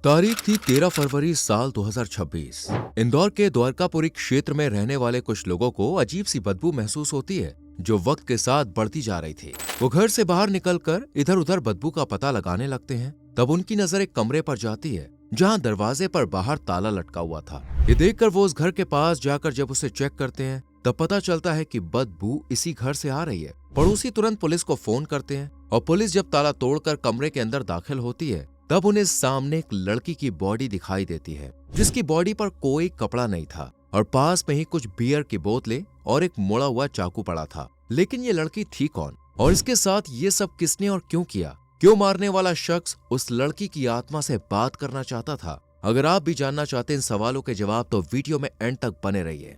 तारीख थी 13 फरवरी साल 2026। इंदौर के द्वारकापुरी क्षेत्र में रहने वाले कुछ लोगों को अजीब सी बदबू महसूस होती है जो वक्त के साथ बढ़ती जा रही थी। वो घर से बाहर निकलकर इधर उधर बदबू का पता लगाने लगते हैं। तब उनकी नजर एक कमरे पर जाती है जहां दरवाजे पर बाहर ताला लटका हुआ था। ये देखकर वो उस घर के पास जाकर जब उसे चेक करते हैं तब पता चलता है कि बदबू इसी घर से आ रही है। पड़ोसी तुरंत पुलिस को फोन करते हैं और पुलिस जब ताला तोड़कर कमरे के अंदर दाखिल होती है तब उन्हें सामने एक लड़की की बॉडी दिखाई देती है जिसकी बॉडी पर कोई कपड़ा नहीं था और पास में ही कुछ बियर की बोतलें और एक मुड़ा हुआ चाकू पड़ा था। लेकिन ये लड़की थी कौन और इसके साथ ये सब किसने और क्यों किया? क्यों मारने वाला शख्स उस लड़की की आत्मा से बात करना चाहता था? अगर आप भी जानना चाहते हैं इन सवालों के जवाब तो वीडियो में एंड तक बने रहिए।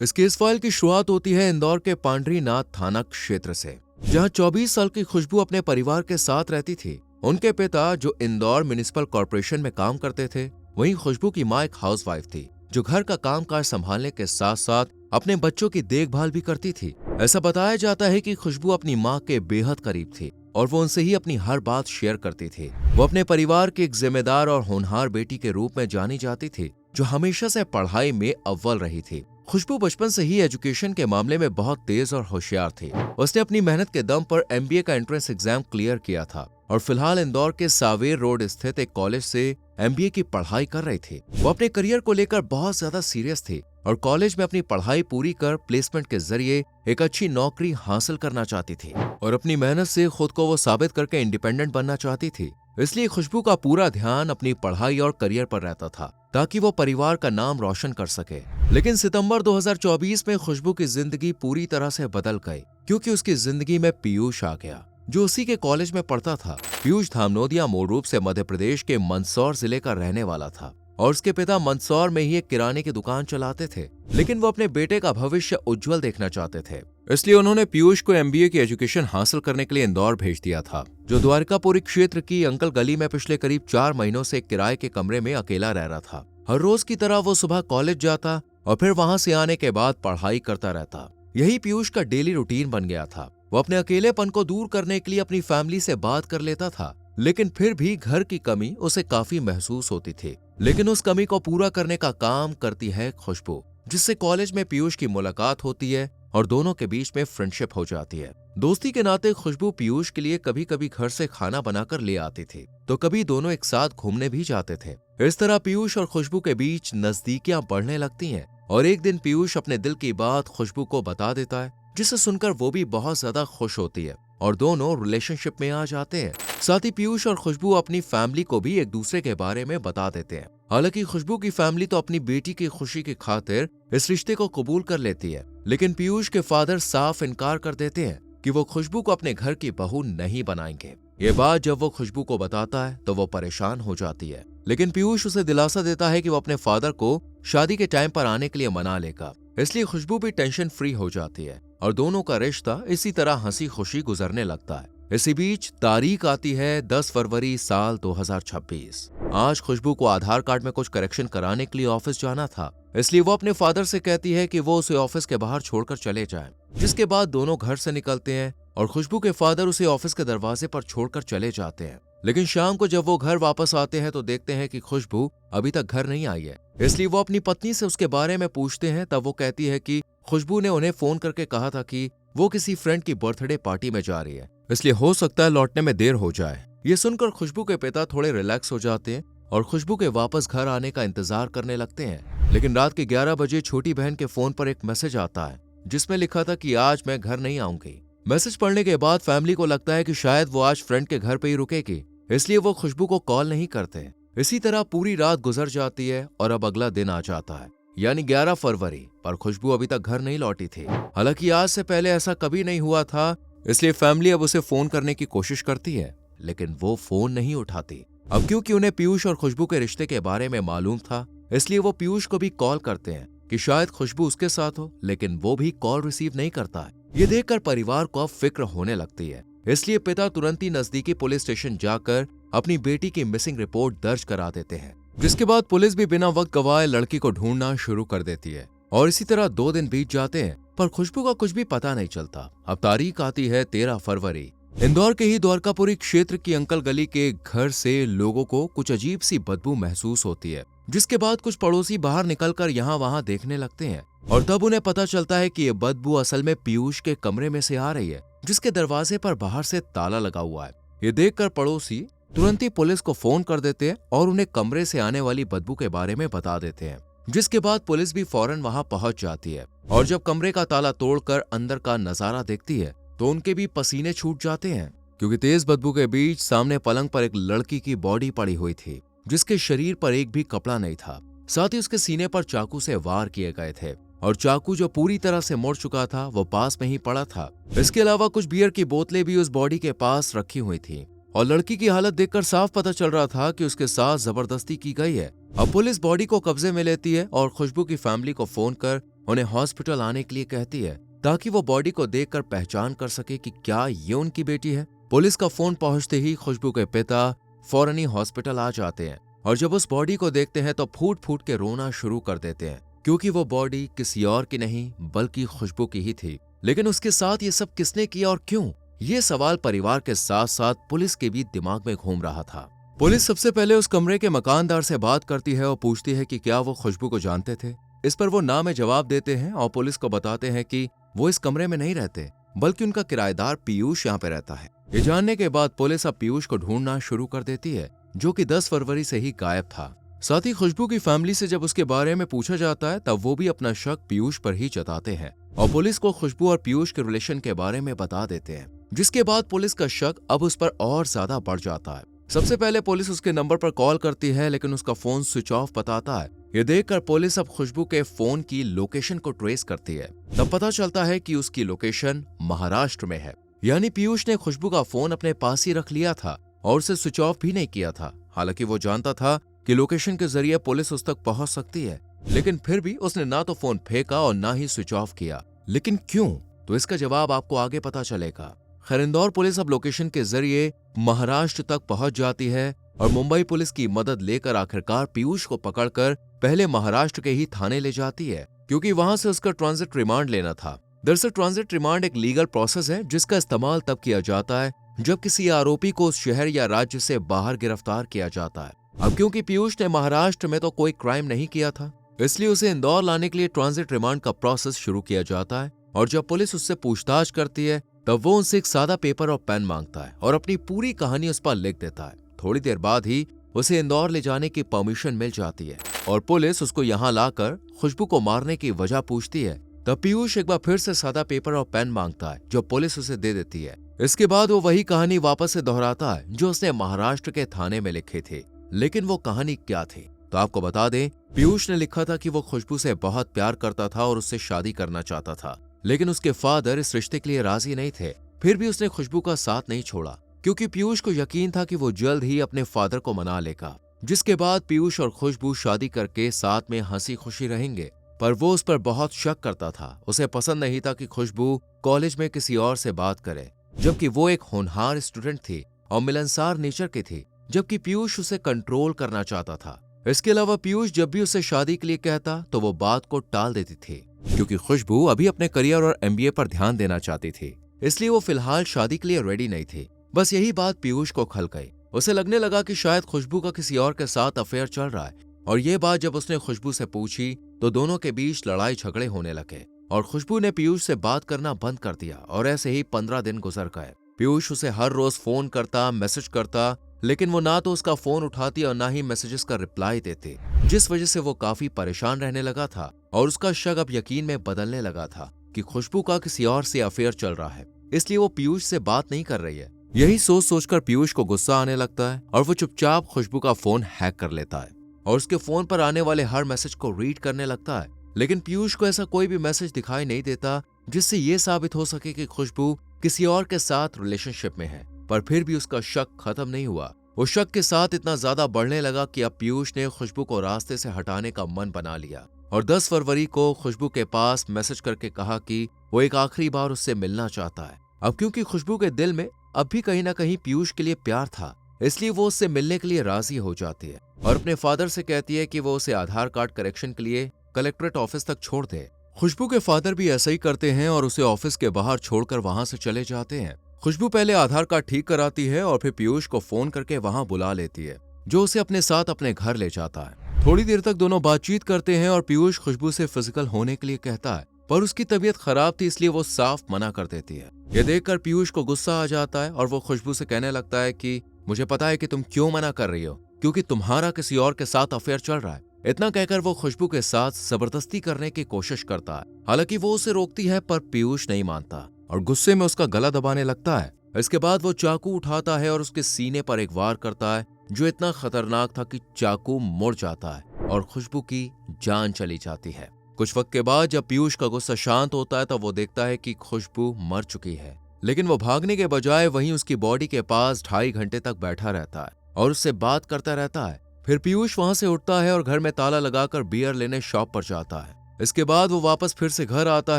इस केस फाइल की शुरुआत होती है इंदौर के पांडरीनाथ थाना क्षेत्र से, जहां 24 साल की खुशबू अपने परिवार के साथ रहती थी। उनके पिता जो इंदौर म्युनिसिपल कॉर्पोरेशन में काम करते थे, वहीं खुशबू की मां एक हाउसवाइफ थी जो घर का कामकाज संभालने के साथ साथ अपने बच्चों की देखभाल भी करती थी। ऐसा बताया जाता है कि खुशबू अपनी मां के बेहद करीब थी और वो उनसे ही अपनी हर बात शेयर करती थी। वो अपने परिवार की एक जिम्मेदार और होनहार बेटी के रूप में जानी जाती थी जो हमेशा से पढ़ाई में अव्वल रही थी। खुशबू बचपन से ही एजुकेशन के मामले में बहुत तेज और होशियार थी। उसने अपनी मेहनत के दम पर एमबीए का एंट्रेंस एग्जाम क्लियर किया था और फिलहाल इंदौर के सावेर रोड स्थित एक कॉलेज से एमबीए की पढ़ाई कर रही थी। वो अपने करियर को लेकर बहुत ज्यादा सीरियस थी और कॉलेज में अपनी पढ़ाई पूरी कर प्लेसमेंट के जरिए एक अच्छी नौकरी हासिल करना चाहती थी और अपनी मेहनत से खुद को वो साबित करके इंडिपेंडेंट बनना चाहती थी। इसलिए खुशबू का पूरा ध्यान अपनी पढ़ाई और करियर पर रहता था ताकि वो परिवार का नाम रोशन कर सके। लेकिन सितंबर 2024 में खुशबू की जिंदगी पूरी तरह से बदल गई क्योंकि उसकी जिंदगी में पीयूष आ गया जो उसी के कॉलेज में पढ़ता था। पीयूष धामनोदिया मूल रूप से मध्य प्रदेश के मंदसौर जिले का रहने वाला था और उसके पिता मंदसौर में ही एक किराने की दुकान चलाते थे। लेकिन वो अपने बेटे का भविष्य उज्जवल देखना चाहते थे, इसलिए उन्होंने पीयूष को एमबीए की एजुकेशन हासिल करने के लिए इंदौर भेज दिया था, जो द्वारकापुरी क्षेत्र की अंकल गली में पिछले करीब 4 महीनों से एक किराए के कमरे में अकेला रह रहा था। हर रोज की तरह वो सुबह कॉलेज जाता और फिर वहां से आने के बाद पढ़ाई करता रहता। यही पीयूष का डेली रूटीन बन गया था। वो अपने अकेलेपन को दूर करने के लिए अपनी फैमिली से बात कर लेता था, लेकिन फिर भी घर की कमी उसे काफी महसूस होती थी। लेकिन उस कमी को पूरा करने का काम करती है खुशबू, जिससे कॉलेज में पीयूष की मुलाकात होती है और दोनों के बीच में फ्रेंडशिप हो जाती है। दोस्ती के नाते खुशबू पीयूष के लिए कभी कभी घर से खाना बनाकर ले आती थी तो कभी दोनों एक साथ घूमने भी जाते थे। इस तरह पीयूष और खुशबू के बीच नजदीकियां बढ़ने लगती हैं और एक दिन पीयूष अपने दिल की बात खुशबू को बता देता है, जिसे सुनकर वो भी बहुत ज्यादा खुश होती है और दोनों रिलेशनशिप में आ जाते हैं। साथ ही पीयूष और खुशबू अपनी फैमिली को भी एक दूसरे के बारे में बता देते हैं। हालांकि खुशबू की फैमिली तो अपनी बेटी की खुशी की खातिर इस रिश्ते को कबूल कर लेती है, लेकिन पीयूष के फादर साफ इनकार कर देते हैं कि वो खुशबू को अपने घर की बहू नहीं बनाएंगे। ये बात जब वो खुशबू को बताता है तो वो परेशान हो जाती है, लेकिन पीयूष उसे दिलासा देता है कि वो अपने फादर को शादी के टाइम पर आने के लिए मना लेगा। इसलिए खुशबू भी टेंशन फ्री हो जाती है और दोनों का रिश्ता इसी तरह हंसी खुशी गुजरने लगता है। इसी बीच तारीख आती है 10 फरवरी साल 2026। आज खुशबू को आधार कार्ड में कुछ करेक्शन कराने के लिए ऑफिस जाना था, इसलिए वो अपने फादर से कहती है कि वो उसे ऑफिस के बाहर छोड़कर चले जाएं। जिसके बाद दोनों घर से निकलते हैं और खुशबू के फादर उसे ऑफिस के दरवाजे पर छोड़कर चले जाते हैं। लेकिन शाम को जब वो घर वापस आते हैं तो देखते हैं कि खुशबू अभी तक घर नहीं आई है। इसलिए वो अपनी पत्नी से उसके बारे में पूछते हैं। तब वो कहती है कि खुशबू ने उन्हें फोन करके कहा था कि वो किसी फ्रेंड की बर्थडे पार्टी में जा रही है, इसलिए हो सकता है लौटने में देर हो जाए। ये सुनकर खुशबू के पिता थोड़े रिलैक्स हो जाते हैं और खुशबू के वापस घर आने का इंतजार करने लगते हैं। लेकिन रात के 11 बजे छोटी बहन के फोन पर एक मैसेज आता है जिसमें लिखा था कि आज मैं घर नहीं आऊंगी। मैसेज पढ़ने के बाद फैमिली को लगता है कि शायद वो आज फ्रेंड के घर पे ही रुकेगी, इसलिए वो खुशबू को कॉल नहीं करते। इसी तरह पूरी रात गुजर जाती है और अब अगला दिन आ जाता है, यानी 11 फरवरी, पर खुशबू अभी तक घर नहीं लौटी थी। हालांकि आज से पहले ऐसा कभी नहीं हुआ था, इसलिए फैमिली अब उसे फोन करने की कोशिश करती है, लेकिन वो फोन नहीं उठाती। अब क्योंकि उन्हें पीयूष और खुशबू के रिश्ते के बारे में मालूम था, इसलिए वो पीयूष को भी कॉल करते हैं कि शायद खुशबू उसके साथ हो, लेकिन वो भी कॉल रिसीव नहीं करता है। ये देखकर परिवार को अब फिक्र होने लगती है, इसलिए पिता तुरंत ही नजदीकी पुलिस स्टेशन जाकर अपनी बेटी की मिसिंग रिपोर्ट दर्ज करा देते हैं, जिसके बाद पुलिस भी बिना वक्त गवाए लड़की को ढूंढना शुरू कर देती है। और इसी तरह 2 दिन बीत जाते हैं पर खुशबू का कुछ भी पता नहीं चलता। अब तारीख आती है 13 फरवरी। इंदौर के ही द्वारकापुरी क्षेत्र की अंकल गली के घर से लोगों को कुछ अजीब सी बदबू महसूस होती है, जिसके बाद कुछ पड़ोसी बाहर निकलकर यहाँ वहाँ देखने लगते हैं और तब उन्हें पता चलता है कि ये बदबू असल में पीयूष के कमरे में से आ रही है, जिसके दरवाजे पर बाहर से ताला लगा हुआ है। ये देखकर पड़ोसी तुरंत ही पुलिस को फोन कर देते हैं और उन्हें कमरे से आने वाली बदबू के बारे में बता देते हैं, जिसके बाद पुलिस भी फौरन वहां पहुंच जाती है और जब कमरे का ताला तोड़कर अंदर का नजारा देखती है तो उनके भी पसीने छूट जाते हैं, क्योंकि तेज बदबू के बीच सामने पलंग पर एक लड़की की बॉडी पड़ी हुई थी, जिसके शरीर पर एक भी कपड़ा नहीं था। साथ ही उसके सीने पर चाकू से वार किए गए थे और चाकू जो पूरी तरह से मुड़ चुका था वो पास में ही पड़ा था। इसके अलावा कुछ बियर की बोतलें भी उस बॉडी के पास रखी हुई थी और लड़की की हालत देखकर साफ पता चल रहा था कि उसके साथ जबरदस्ती की गई है। अब पुलिस बॉडी को कब्जे में लेती है और खुशबू की फैमिली को फोन कर उन्हें हॉस्पिटल आने के लिए कहती है, ताकि वो बॉडी को देखकर पहचान कर सके कि क्या ये उनकी बेटी है। पुलिस का फोन पहुंचते ही खुशबू के पिता फौरन ही हॉस्पिटल आ जाते हैं और जब उस बॉडी को देखते हैं तो फूट फूट के रोना शुरू कर देते हैं, क्योंकि वो बॉडी किसी और की नहीं बल्कि खुशबू की ही थी। लेकिन उसके साथ ये सब किसने किया और क्यों, ये सवाल परिवार के साथ साथ पुलिस के भी दिमाग में घूम रहा था। पुलिस सबसे पहले उस कमरे के मकानदार से बात करती है और पूछती है कि क्या वो खुशबू को जानते थे। इस पर वो ना में जवाब देते हैं और पुलिस को बताते हैं कि वो इस कमरे में नहीं रहते बल्कि उनका किराएदार पीयूष यहाँ पे रहता है। ये जानने के बाद पुलिस अब पीयूष को ढूंढना शुरू कर देती है, जो कि 10 फरवरी से ही गायब था। साथ ही खुशबू की फैमिली से जब उसके बारे में पूछा जाता है तब वो भी अपना शक पीयूष पर ही जताते हैं और पुलिस को खुशबू और पीयूष के रिलेशन के बारे में बता देते हैं, जिसके बाद पुलिस का शक अब उस पर और ज्यादा बढ़ जाता है। सबसे पहले पुलिस उसके नंबर पर कॉल करती है लेकिन उसका फोन स्विच ऑफ बताता है। ये देखकर पुलिस अब खुशबू के फोन की लोकेशन को ट्रेस करती है। तब पता चलता है कि उसकी लोकेशन महाराष्ट्र में है, यानी पीयूष ने खुशबू का फोन अपने पास ही रख लिया था और उसे स्विच ऑफ भी नहीं किया था। हालांकि वो जानता था कि लोकेशन के जरिए पुलिस उस तक पहुंच सकती है, लेकिन फिर भी उसने ना तो फोन फेंका और ना ही स्विच ऑफ किया। लेकिन क्यों, तो इसका जवाब आपको आगे पता चलेगा। खैर, इंदौर पुलिस अब लोकेशन के जरिए महाराष्ट्र तक पहुंच जाती है और मुंबई पुलिस की मदद लेकर आखिरकार पीयूष को पकड़कर पहले महाराष्ट्र के ही थाने ले जाती है, क्योंकि वहां से उसका ट्रांजिट रिमांड लेना था। दरअसल ट्रांजिट रिमांड एक लीगल प्रोसेस है जिसका इस्तेमाल तब किया जाता है जब किसी आरोपी को उस शहर या राज्य से बाहर गिरफ्तार किया जाता है। अब क्योंकि पीयूष ने महाराष्ट्र में तो कोई क्राइम नहीं किया था, इसलिए उसे इंदौर लाने के लिए ट्रांजिट रिमांड का प्रोसेस शुरू किया जाता है और जब पुलिस उससे पूछताछ करती है तब वो उनसे एक सादा पेपर और पेन मांगता है और अपनी पूरी कहानी उस पर लिख देता है। थोड़ी देर बाद ही उसे इंदौर ले जाने की परमिशन मिल जाती है और पुलिस उसको यहाँ लाकर खुशबू को मारने की वजह पूछती है। तब पीयूष एक बार फिर से सादा पेपर और पेन मांगता है जो पुलिस उसे दे देती है। इसके बाद वो वही कहानी वापस से दोहराता है जो उसने महाराष्ट्र के थाने में लिखी थी। लेकिन वो कहानी क्या थी, तो आपको बता दें, पीयूष ने लिखा था कि वो खुशबू से बहुत प्यार करता था और उससे शादी करना चाहता था, लेकिन उसके फादर इस रिश्ते के लिए राजी नहीं थे। फिर भी उसने खुशबू का साथ नहीं छोड़ा, क्योंकि पीयूष को यकीन था कि वो जल्द ही अपने फादर को मना लेगा, जिसके बाद पीयूष और खुशबू शादी करके साथ में हंसी खुशी रहेंगे। पर वो उस पर बहुत शक करता था। उसे पसंद नहीं था कि खुशबू कॉलेज में किसी और से बात करे, जबकि वो एक होनहार स्टूडेंट थी और मिलनसार नेचर की थी, जबकि पीयूष उसे कंट्रोल करना चाहता था। इसके अलावा पीयूष जब भी उसे शादी के लिए कहता तो वो बात को टाल देती थी, क्योंकि खुशबू अभी अपने करियर और MBA पर ध्यान देना चाहती थी, इसलिए वो फिलहाल शादी के लिए रेडी नहीं थी। बस यही बात पीयूष को खल गई। उसे लगने लगा कि शायद खुशबू का किसी और के साथ अफेयर चल रहा है, और ये बात जब उसने खुशबू से पूछी तो दोनों के बीच लड़ाई झगड़े होने लगे और खुशबू ने पीयूष से बात करना बंद कर दिया। और ऐसे ही 15 दिन गुजर गए। पीयूष उसे हर रोज फोन करता, मैसेज करता, लेकिन वो ना तो उसका फोन उठाती और ना ही मैसेजेस का रिप्लाई देती, जिस वजह से वो काफी परेशान रहने लगा था और उसका शक अब यकीन में बदलने लगा था कि खुशबू का किसी और से अफेयर चल रहा है, इसलिए वो पीयूष से बात नहीं कर रही है। यही सोच सोचकर पीयूष को गुस्सा आने लगता है और वो चुपचाप खुशबू का फोन हैक कर लेता है और उसके फोन पर आने वाले हर मैसेज को रीड करने लगता है। लेकिन पीयूष को ऐसा कोई भी मैसेज दिखाई नहीं देता जिससे ये साबित हो सके कि खुशबू किसी और के साथ रिलेशनशिप में है। पर फिर भी उसका शक खत्म नहीं हुआ। वो शक के साथ इतना ज्यादा बढ़ने लगा कि अब पीयूष ने खुशबू को रास्ते से हटाने का मन बना लिया और 10 फरवरी को खुशबू के पास मैसेज करके कहा कि वो एक आखिरी बार उससे मिलना चाहता है। अब क्योंकि खुशबू के दिल में अब भी कहीं ना कहीं पीयूष के लिए प्यार था, इसलिए वो उससे मिलने के लिए राजी हो जाती है और अपने फादर से कहती है कि वो उसे आधार कार्ड करेक्शन के लिए कलेक्ट्रेट ऑफिस तक छोड़ दे। खुशबू के फादर भी ऐसा ही करते हैं और उसे ऑफिस के बाहर छोड़कर वहां से चले जाते हैं। खुशबू पहले आधार कार्ड ठीक कराती है और फिर पीयूष को फोन करके वहां बुला लेती है, जो उसे अपने साथ अपने घर ले जाता है। थोड़ी देर तक दोनों बातचीत करते हैं और पीयूष खुशबू से फिजिकल होने के लिए कहता है, पर उसकी तबीयत खराब थी इसलिए वो साफ मना कर देती है। ये देखकर पीयूष को गुस्सा आ जाता है और वो खुशबू से कहने लगता है कि मुझे पता है कि तुम क्यों मना कर रही हो, क्योंकि तुम्हारा किसी और के साथ अफेयर चल रहा है। इतना कहकर वो खुशबू के साथ जबरदस्ती करने की कोशिश करता है। हालांकि वो उसे रोकती है पर पीयूष नहीं मानता और गुस्से में उसका गला दबाने लगता है। इसके बाद वो चाकू उठाता है और उसके सीने पर एक वार करता है, जो इतना खतरनाक था कि चाकू मुड़ जाता है और खुशबू की जान चली जाती है। कुछ वक्त के बाद जब पीयूष का गुस्सा शांत होता है तब वो देखता है कि खुशबू मर चुकी है, लेकिन वो भागने के बजाय वहीं उसकी बॉडी के पास 2.5 घंटे तक बैठा रहता है और उससे बात करता रहता है। फिर पीयूष वहां से उठता है और घर में ताला लगाकर बियर लेने शॉप पर जाता है। इसके बाद वो वापस फिर से घर आता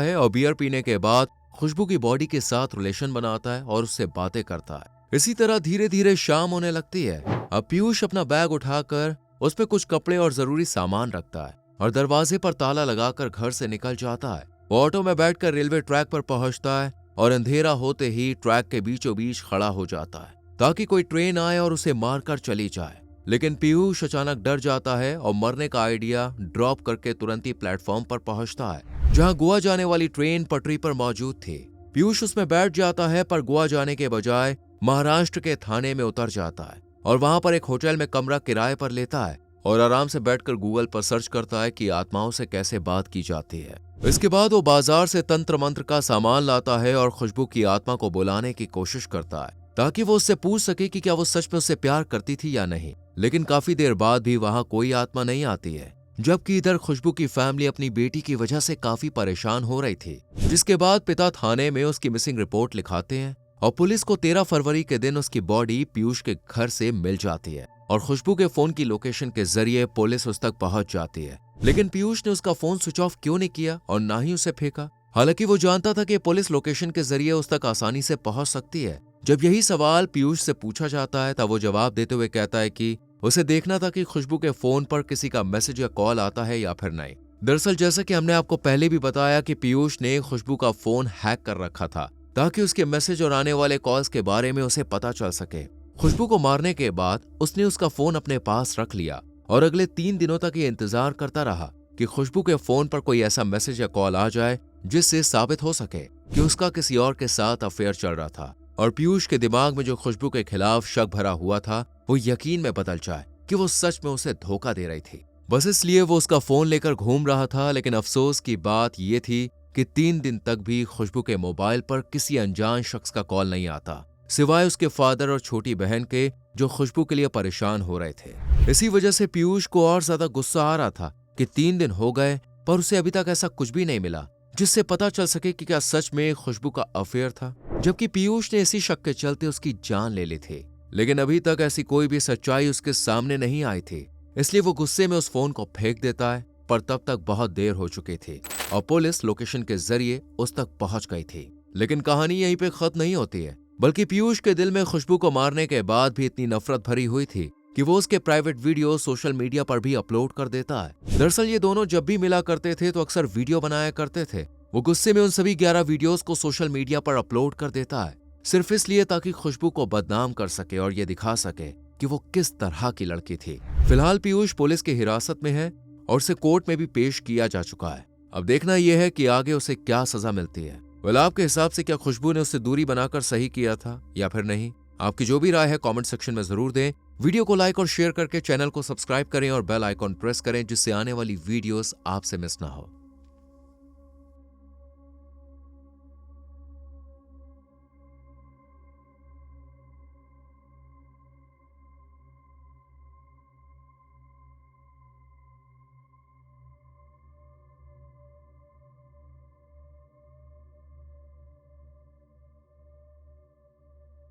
है और बियर पीने के बाद खुशबू की बॉडी के साथ रिलेशन बनाता है और उससे बातें करता है। इसी तरह धीरे धीरे शाम होने लगती है। अब पीयूष अपना बैग उठाकर उस पे कुछ कपड़े और जरूरी सामान रखता है और दरवाजे पर ताला लगाकर घर से निकल जाता है। वो ऑटो में बैठकर रेलवे ट्रैक पर पहुंचता है और अंधेरा होते ही ट्रैक के बीचों बीच खड़ा हो जाता है ताकि कोई ट्रेन आए और उसे मारकर चली जाए। लेकिन पीयूष अचानक डर जाता है और मरने का आइडिया ड्रॉप करके तुरंत ही प्लेटफॉर्म पर पहुंचता है, जहां गोवा जाने वाली ट्रेन पटरी पर मौजूद थी। पीयूष उसमें बैठ जाता है पर गोवा जाने के बजाय महाराष्ट्र के थाने में उतर जाता है और वहां पर एक होटल में कमरा किराए पर लेता है और आराम से बैठकर गूगल पर सर्च करता है कि आत्माओं से कैसे बात की जाती है। इसके बाद वो बाजार से तंत्र मंत्र का सामान लाता है और खुशबू की आत्मा को बुलाने की कोशिश करता है ताकि वो उससे पूछ सके कि क्या वो सच में उससे प्यार करती थी या नहीं। लेकिन काफी देर बाद भी वहां कोई आत्मा नहीं आती है, जबकि इधर खुशबू की फैमिली अपनी बेटी की वजह से काफी परेशान हो रही थी। जिसके बाद पिता थाने में उसकी मिसिंग रिपोर्ट लिखाते हैं और पुलिस को 13 फरवरी के दिन उसकी बॉडी पीयूष के घर से मिल जाती है और खुशबू के फोन की लोकेशन के जरिए पुलिस उस तक पहुंच जाती है। लेकिन पीयूष ने उसका फोन स्विच ऑफ क्यों नहीं किया और ना ही उसे फेंका। हालांकि वो जानता था कि पुलिस लोकेशन के जरिए उस तक आसानी से पहुंच सकती है। जब यही सवाल पीयूष से पूछा जाता है तब वो जवाब देते हुए कहता है कि उसे देखना था कि खुशबू के फोन पर किसी का मैसेज या कॉल आता है या फिर नहीं। दरअसल जैसा कि हमने आपको पहले भी बताया कि पीयूष ने खुशबू का फोन हैक कर रखा था ताकि उसके मैसेज और आने वाले कॉल्स के बारे में उसे पता चल सके। खुशबू को मारने के बाद उसने उसका फोन अपने पास रख लिया और अगले 3 दिनों तक ये इंतजार करता रहा कि खुशबू के फोन पर कोई ऐसा मैसेज या कॉल आ जाए जिससे साबित हो सके कि उसका किसी और के साथ अफेयर चल रहा था और पीयूष के दिमाग में जो खुशबू के खिलाफ शक भरा हुआ था वो यकीन में बदल जाए कि वो सच में उसे धोखा दे रही थी। बस इसलिए वो उसका फोन लेकर घूम रहा था। लेकिन अफसोस की बात ये थी कि 3 दिन तक भी खुशबू के मोबाइल पर किसी अनजान शख्स का कॉल नहीं आता, सिवाय उसके फादर और छोटी बहन के, जो खुशबू के लिए परेशान हो रहे थे। इसी वजह से पीयूष को और ज्यादा गुस्सा आ रहा था कि 3 दिन हो गए पर उसे अभी तक ऐसा कुछ भी नहीं मिला जिससे पता चल सके कि क्या सच में खुशबू का अफेयर था, जबकि पीयूष ने इसी शक के चलते उसकी जान ले ली थी। लेकिन अभी तक ऐसी कोई भी सच्चाई उसके सामने नहीं आई थी, इसलिए वो गुस्से में उस फोन को फेंक देता है। पर तब तक बहुत देर हो चुकी थी और पुलिस लोकेशन के जरिए उस तक पहुंच गई थी। लेकिन कहानी यहीं पे खत्म नहीं होती है, बल्कि पीयूष के दिल में खुशबू को मारने के बाद भी इतनी नफरत भरी हुई थी कि वो उसके प्राइवेट वीडियो सोशल मीडिया पर भी अपलोड कर देता है। दरअसल ये दोनों जब भी मिला करते थे तो अक्सर वीडियो बनाया करते थे। वो गुस्से में उन सभी 11 वीडियोस को सोशल मीडिया पर अपलोड कर देता है, सिर्फ इसलिए ताकि खुशबू को बदनाम कर सके और ये दिखा सके कि वो किस तरह की लड़की थी। फिलहाल पीयूष पुलिस की हिरासत में है और उसे कोर्ट में भी पेश किया जा चुका है। अब देखना यह है कि आगे उसे क्या सजा मिलती है। आपके हिसाब से क्या खुशबू ने उससे दूरी बनाकर सही किया था या फिर नहीं? आपकी जो भी राय है कमेंट सेक्शन में जरूर दें। वीडियो को लाइक और शेयर करके चैनल को सब्सक्राइब करें और बेल आइकॉन प्रेस करें जिससे आने वाली वीडियोस आपसे मिस ना हो।